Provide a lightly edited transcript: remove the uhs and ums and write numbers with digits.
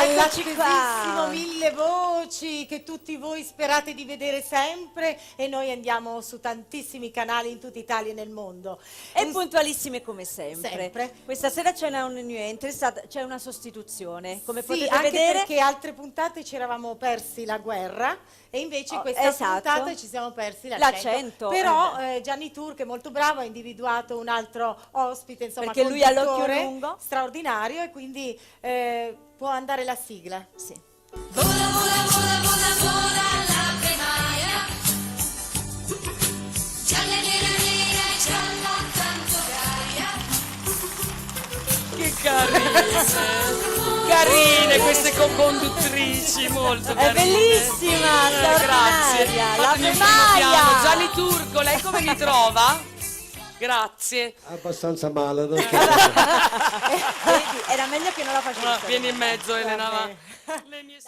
Eccoci qua. All'attesissimo Mille Voci che tutti voi sperate di vedere sempre e noi andiamo su tantissimi canali in tutta Italia e nel mondo. E puntualissime come sempre. Sempre. Questa sera c'è una new entry, c'è una sostituzione. Come Sì, potete anche vedere, perché altre puntate ci eravamo persi la guerra e invece in questa esatto. puntata ci siamo persi L'accento. Però Gianni Tur, che è molto bravo, ha individuato un altro ospite, insomma, Perché lui ha l'occhio conduttore lungo. straordinario, e quindi può andare la sigla. Sì. Vola, vola, vola, vola, vola la primaria, gialla nera nera e gialla tanto gaia. Che carine! Carine queste co-conduttrici, molto carine. È bellissima, Grazie. straordinaria, la Fatemi il primo piano. primaria. Gianni Turco, lei come mi trova? Grazie. Abbastanza male, non c'è. Vedi, era meglio che non la facessi. Vieni in mezzo, Elena. Va Va. bene. Le mie